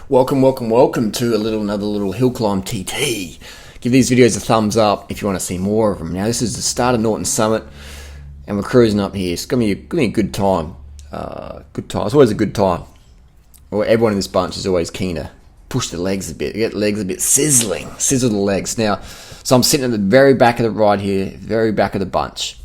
Welcome to another little hill climb TT. Give these videos a thumbs up if you want to see more of them. Now this is the start of Norton Summit, and we're cruising up here. It's gonna be a good time. It's always a good time. Well, everyone in this bunch is always keen to push the legs a bit, get the legs a bit sizzle the legs. Now, so I'm sitting at the very back of the ride here, very back of the bunch,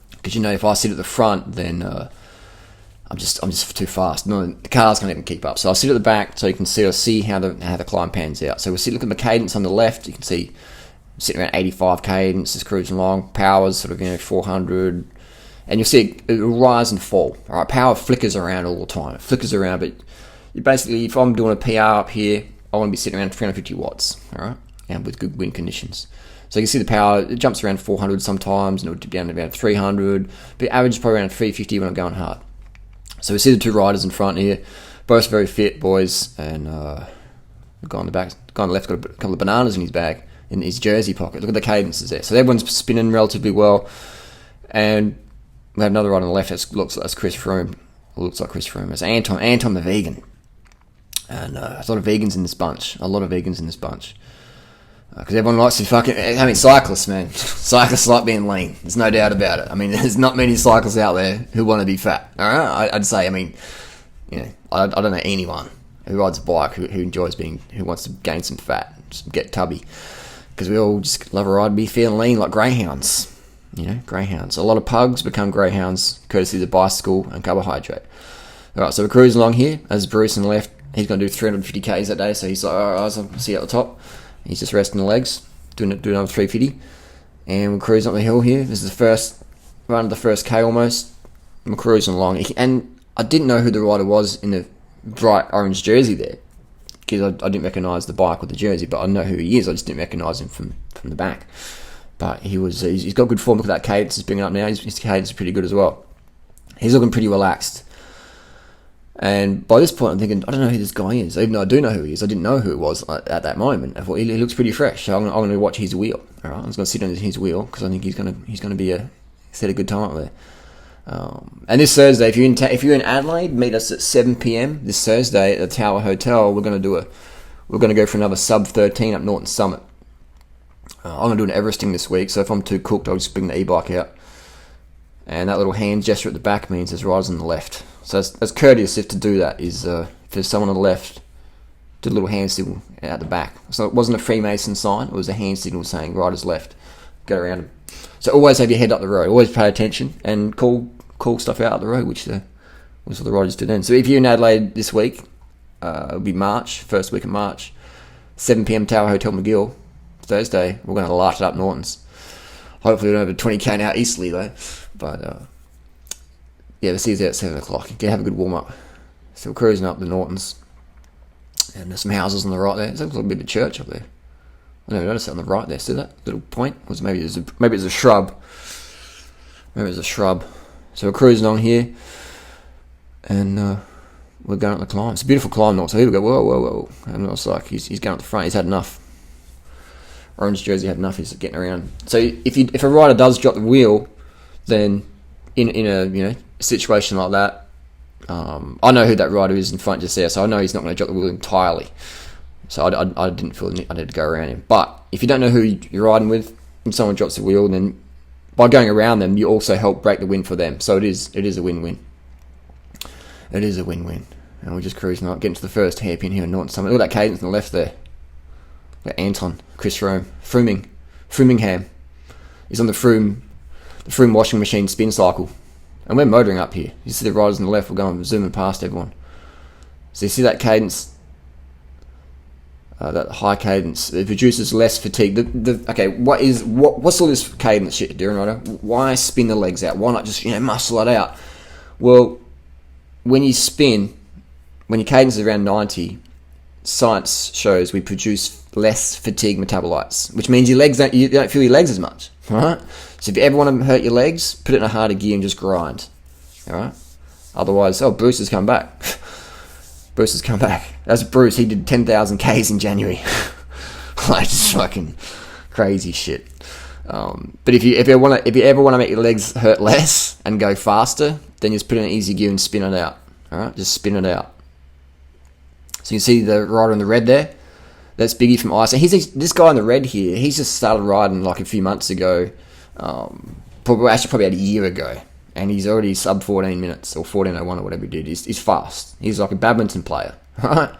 because if I sit at the front, then I'm just too fast. No, the car's can't even keep up. So I'll sit at the back so you can see how the climb pans out. So we'll look at the cadence on the left. You can see I'm sitting around 85 cadence, just cruising along. Power's sort of 400, and you'll see it will rise and fall. All right, power flickers around all the time. It flickers around, but you basically, if I'm doing a PR up here, I want to be sitting around 350 watts. All right, and with good wind conditions. So you can see the power, it jumps around 400 sometimes, and it'll dip down to about 300. But average is probably around 350 when I'm going hard. So we see the two riders in front here, both very fit boys, and the guy on the left got a couple of bananas in his bag, in his jersey pocket. Look at the cadences there. So everyone's spinning relatively well, and we have another rider on the left that looks like Chris Froome. Looks like Chris Froome. It's Anton the vegan, and there's a lot of vegans in this bunch. Because everyone likes to cyclists, man. Cyclists like being lean. There's no doubt about it. There's not many cyclists out there who want to be fat. All right? I'd say, I don't know anyone who rides a bike who wants to gain some fat, just get tubby. Because we all just love a ride, be feeling lean like greyhounds. Greyhounds. A lot of pugs become greyhounds courtesy of the bicycle and carbohydrate. All right, so we're cruising along here. As Bruce on the left, he's going to do 350 Ks that day, so he's like, all right, I'll see you at the top. He's just resting the legs, doing another 350, and we're cruising up the hill here. This is the first run of the first K almost. We're cruising along, and I didn't know who the rider was in the bright orange jersey there, because I didn't recognise the bike with the jersey, but I know who he is. I just didn't recognise him from the back. But he's got good form. Look at that cadence he's bringing up now. His cadence is pretty good as well. He's looking pretty relaxed. And by this point, I'm thinking, I don't know who this guy is. Even though I do know who he is, I didn't know who it was at that moment. I thought he looks pretty fresh. So I'm going to watch his wheel. All right, I'm just going to sit on his wheel because I think he's going to be set a good time up there. And this Thursday, if you're in Adelaide, meet us at 7 p.m. this Thursday at the Tower Hotel. We're going to go for another sub 13 up Norton Summit. I'm going to do an Everesting this week. So if I'm too cooked, I'll just bring the e-bike out. And that little hand gesture at the back means there's riders on the left. So as courteous if to do that is if there's someone on the left, do a little hand signal out the back. So it wasn't a Freemason sign, it was a hand signal saying riders left, go around them. So always have your head up the road, always pay attention and call stuff out the road, which was what the riders did then. So if you're in Adelaide this week, it'll be March, first week of March, 7 p.m. Tower Hotel McGill, Thursday, we're going to light it up Nortons. Hopefully we don't have a 20k now eastly though, but yeah, the sea's out at 7 o'clock. You can have a good warm-up. Still cruising up the Nortons. And there's some houses on the right there. There's a little bit of a church up there. I never noticed it on the right there. See that little point? Maybe it's a shrub. So we're cruising on here. And we're going up the climb. It's a beautiful climb, Norton. So here we go, whoa. And it's like, he's going up the front. He's had enough. Orange jersey had enough. He's getting around. So if a rider does drop the wheel, then in a situation like that, I know who that rider is in front just there, so I know he's not going to drop the wheel entirely. So I didn't feel I needed to go around him. But if you don't know who you're riding with, and someone drops the wheel, then by going around them, you also help break the wind for them. So it is a win-win. It is a win-win. And we're just cruising up, getting to the first hairpin here in Norton Summit. Look at that cadence on the left there. Look at Anton, Chris Froome, Froomingham. He's on the Froome washing machine spin cycle. And we're motoring up here. You see the riders on the left, we're going zooming past everyone. So you see that cadence, that high cadence, it produces less fatigue. What's all this cadence shit doing, rider? Why spin the legs out? Why not just muscle it out? Well, when you spin, when your cadence is around 90, science shows we produce less fatigue metabolites, which means you don't feel your legs as much. All right. So if you ever want to hurt your legs, put it in a harder gear and just grind. All right. Otherwise, Bruce has come back. That's Bruce. He did 10,000 Ks in January. Like just fucking crazy shit. But if you ever want to make your legs hurt less and go faster, then just put it in an easy gear and spin it out. All right. Just spin it out. So you can see the rider in the red there. That's Biggie from Ice. And this guy in the red here, he's just started riding like a few months ago. Probably about a year ago. And he's already sub 14 minutes or 14:01 or whatever he did. He's fast. He's like a badminton player, right?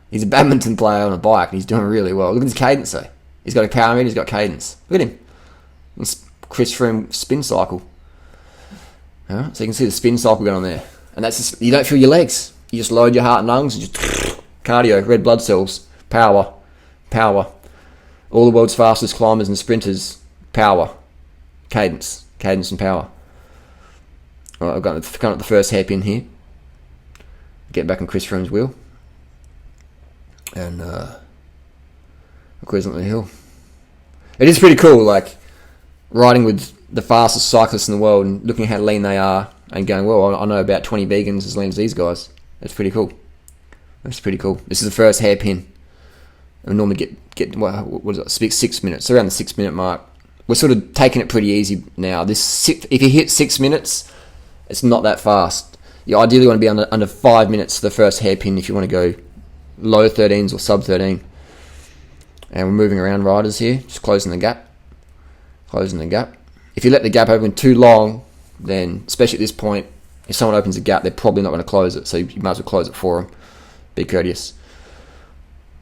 He's a badminton player on a bike and he's doing really well. Look at his cadence though. He's got a power meter, he's got cadence. Look at him. It's Chris Froome spin cycle. Right? So you can see the spin cycle going on there. And that's just, you don't feel your legs. You just load your heart and lungs and just cardio, red blood cells, power. All the world's fastest climbers and sprinters, power. Cadence and power. Alright, I've got the first hairpin here. Get back on Chris Froome's wheel. And cruising up the hill. It is pretty cool, like, riding with the fastest cyclists in the world and looking at how lean they are and going, well, I know about 20 vegans as lean as these guys. That's pretty cool. This is the first hairpin. We normally get what is it, 6 minutes, around the 6 minute mark. We're sort of taking it pretty easy now. If you hit 6 minutes, it's not that fast. You ideally want to be under 5 minutes for the first hairpin if you want to go low 13s or sub 13. And we're moving around riders here, just closing the gap. If you let the gap open too long, then, especially at this point, if someone opens a gap, they're probably not going to close it, so you might as well close it for them. Be courteous.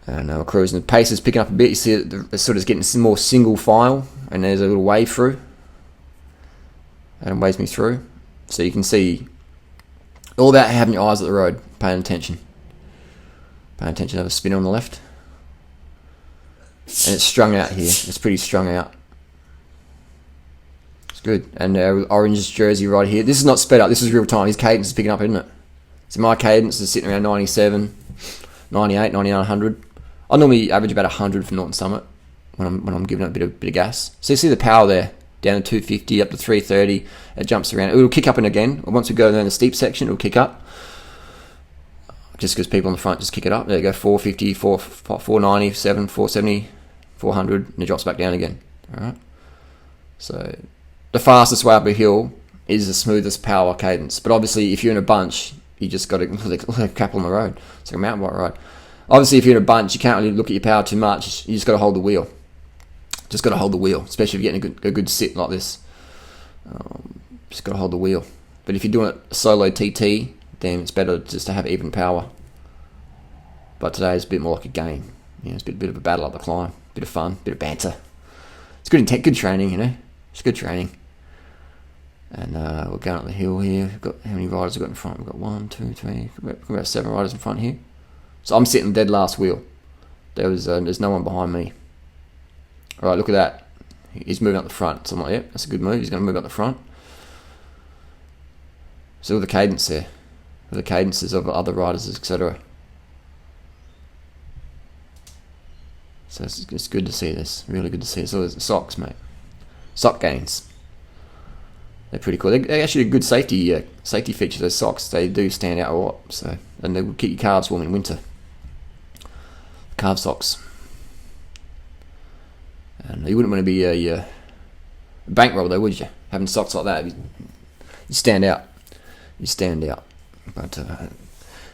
And we're cruising. The pace is picking up a bit. You see it's sort of getting some more single file, and there's a little wave through. And it waves me through. So you can see all about having your eyes at the road, paying attention. Have a spinner on the left. And it's strung out here. It's pretty strung out. It's good. And orange jersey right here. This is not sped up. This is real time. His cadence is picking up, isn't it? So my cadence is sitting around 97, 98, 99, 100. I normally average about 100 for Norton Summit when I'm giving it a bit of gas. So you see the power there, down to 250, up to 330. It jumps around. It'll kick up and again. Once we go down the steep section, it'll kick up. Just because people on the front just kick it up. There you go, 450, 497, 470, 400, and it drops back down again. All right. So the fastest way up a hill is the smoothest power cadence. But obviously, if you're in a bunch, you just got to look like a couple on the road. It's like a mountain bike ride. Obviously, if you're in a bunch, you can't really look at your power too much. You just got to hold the wheel. Just got to hold the wheel, especially if you're getting a good sit like this. Just got to hold the wheel. But if you're doing it solo TT, then it's better just to have even power. But today is a bit more like a game. It's a bit of a battle up the climb, bit of fun, bit of banter. It's good training, It's good training. And we're going up the hill here. We've got how many riders we've got in front? We've got 1, 2, 3, we've got about 7 riders in front here. So I'm sitting dead last wheel. There's no one behind me. All right, look at that. He's moving up the front. So I'm like, yep, that's a good move. He's going to move up the front. So all the cadence there. The cadences of other riders, etc. So it's good to see this. Really good to see this. So there's the socks, mate. Sock gains. They're pretty cool. They're actually a good safety feature. Those socks, they do stand out a lot. So, and they will keep your calves warm in winter. Calf socks. And you wouldn't want to be a bankroll though, would you? Having socks like that, you stand out. But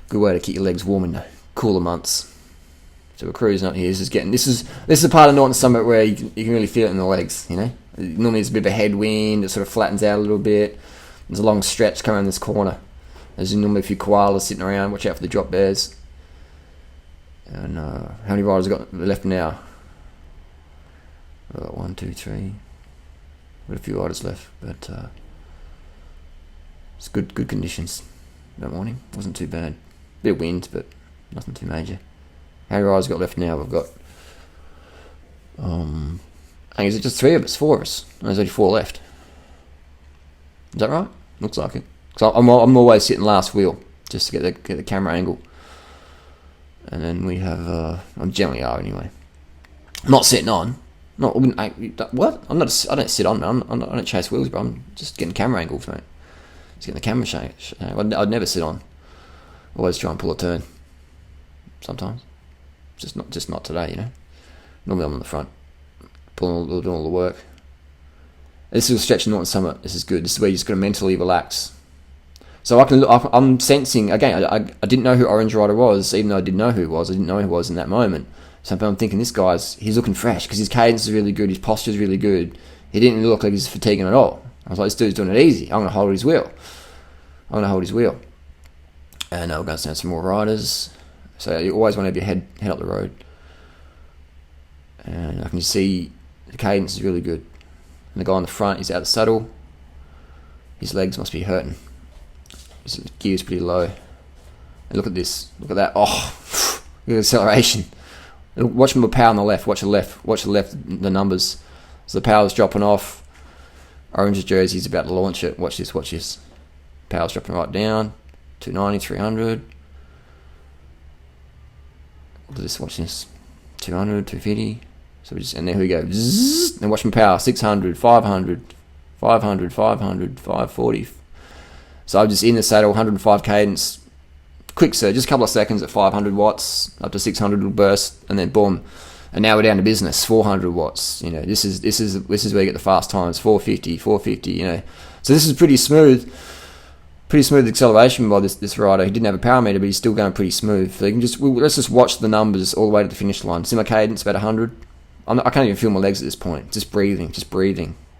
good way to keep your legs warm in the cooler months. So we're cruising up here. This is a part of Norton Summit where you can really feel it in the legs. Normally there's a bit of a headwind. It sort of flattens out a little bit. There's a long stretch coming around this corner. There's normally a few koalas sitting around. Watch out for the drop bears. And how many riders have got left now? We've got 1, 2, 3. Got a few riders left, but it's good conditions. That morning wasn't too bad. Bit of wind, but nothing too major. How many riders got left now? We've got I think is it just 3 of us, 4 of us? No, there's only 4 left. Is that right? Looks like it. So I'm always sitting last wheel just to get the camera angle. And then we have I generally are anyway. I'm not sitting on. What? I don't sit on, man. I don't chase wheels, bro. I'm just getting camera angles, mate. Just getting the camera shake. I'd never sit on. Always try and pull a turn. Sometimes, just not today, Normally I'm on the front, doing all the work. This is a stretch in Norton Summit. This is good. This is where you just got to mentally relax. So I'm sensing, again, I didn't know who Orange Rider was, even though I did know who he was. I didn't know who he was in that moment. So I'm thinking, he's looking fresh, because his cadence is really good, his posture is really good. He didn't look like he's fatiguing at all. I was like, this dude's doing it easy. I'm going to hold his wheel. And we're going to stand some more riders. So you always want to have your head up the road. And I can just see the cadence is really good. And the guy on the front, he's out the saddle. His legs must be hurting. His gear's pretty low. And look at this. Look at that. Oh, look at the acceleration. Watch my power on the left. Watch the left. Watch the left, the numbers. So the power's dropping off. Orange's jersey's about to launch it. Watch this. Watch this. Power's dropping right down. 290, 300. Look at this. Watch this. 200, 250. So and there we go. Zzz, and watch my power. 600, 500, 500, 500, 540. So I'm just in the saddle, 105 cadence. Quick surge, just a couple of seconds at 500 watts, up to 600 little burst, and then boom. And now we're down to business, 400 watts. You know, this is where you get the fast times, 450, 450. You know, so this is pretty smooth acceleration by this rider. He didn't have a power meter, but he's still going pretty smooth. So you can let's just watch the numbers all the way to the finish line. See my cadence about 100. I can't even feel my legs at this point. Just breathing.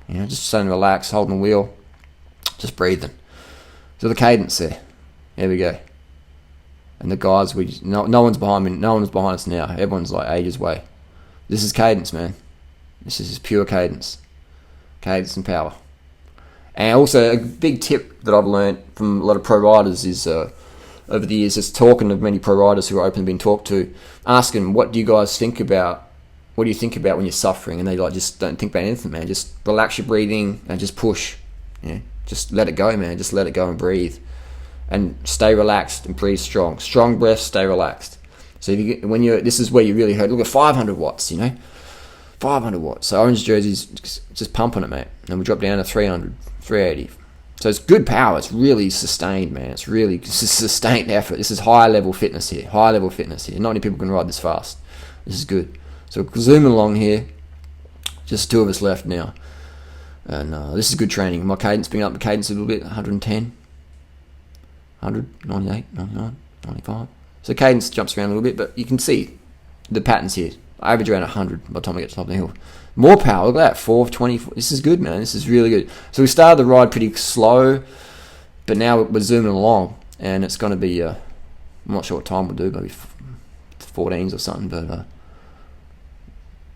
You know, just staying relaxed, holding the wheel, just breathing. So the cadence there. There we go. And the guys, no one's behind me. No one's behind us now. Everyone's like ages away. This is cadence, man. This is just pure cadence. Cadence and power. And also a big tip that I've learned from a lot of pro riders is over the years, just talking to many pro riders who are open being talked to, asking, what do you guys think about? What do you think about when you're suffering? And they just don't think about anything, man. Just relax your breathing and just push. Yeah, just let it go, man. Just let it go and breathe. And stay relaxed and breathe strong. Strong breath, stay relaxed. So this is where you really hurt. Look at 500 watts, you know. 500 watts. So Orange Jersey's just pumping it, mate. And we drop down to 300, 380. So it's good power. It's really sustained, man. It's sustained effort. This is high level fitness here. Not many people can ride this fast. This is good. So we're zooming along here. Just two of us left now. And this is good training. My cadence, bringing up the cadence a little bit. 110. 100, 98, 99, 95. So cadence jumps around a little bit, but you can see the patterns here. I average around 100 by the time I get to the top of the hill. More power, look at that, 420. This is good, man. This is really good. So we started the ride pretty slow, but now we're zooming along, and it's going to be, I'm not sure what time we'll do, maybe 14s or something, but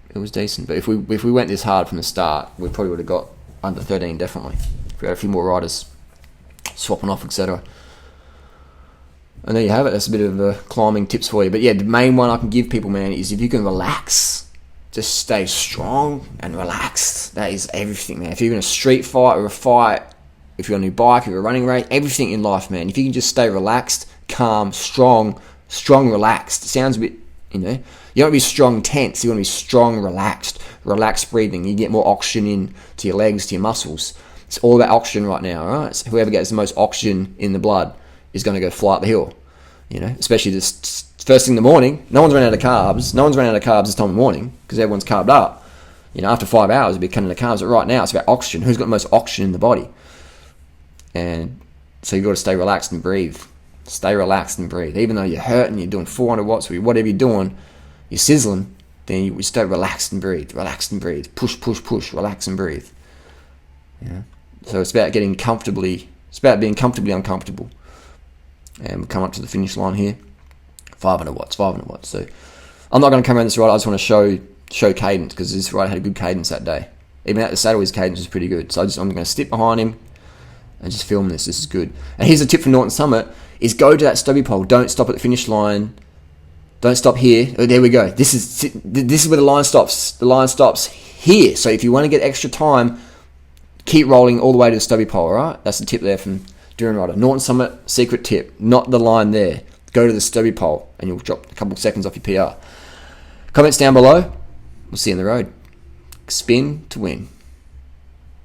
it was decent. But if we went this hard from the start, we probably would have got under 13, definitely. If we had a few more riders swapping off, etc. And there you have it. That's a bit of climbing tips for you. But yeah, the main one I can give people, man, is if you can relax, just stay strong and relaxed. That is everything, man. If you're in a street fight or a fight, if you're on a new bike, if you're a running race, everything in life, man. If you can just stay relaxed, calm, strong, relaxed. It sounds a bit, you know, you don't want to be strong, tense. You want to be strong, relaxed breathing. You get more oxygen in to your legs, to your muscles. It's all about oxygen right now, all right? So whoever gets the most oxygen in the blood is going to go fly up the hill, you know, especially this first thing in the morning. No one's running out of carbs. No one's running out of carbs this time in the morning because everyone's carved up. You know, after 5 hours, it'll be cutting the carbs. But right now, it's about oxygen. Who's got the most oxygen in the body? And so you've got to stay relaxed and breathe. Stay relaxed and breathe. Even though you're hurting, you're doing 400 watts, or whatever you're doing, you're sizzling, then you stay relaxed and breathe. Push, relax and breathe. Yeah. So it's about being comfortably uncomfortable. And we come up to the finish line here. 500 watts. So I'm not going to come around this ride. I just want to show cadence, because this rider had a good cadence that day. Even at the saddle, his cadence was pretty good. So I'm going to stick behind him and just film this. This is good. And here's a tip for Norton Summit, is go to that stubby pole. Don't stop at the finish line. Don't stop here. Oh, there we go. This is where the line stops. The line stops here. So if you want to get extra time, keep rolling all the way to the stubby pole, all right? That's the tip there from Duran Rider. Norton Summit, secret tip. Not the line there. Go to the stubby pole and you'll drop a couple of seconds off your PR. Comments down below. We'll see you on the road. Spin to win.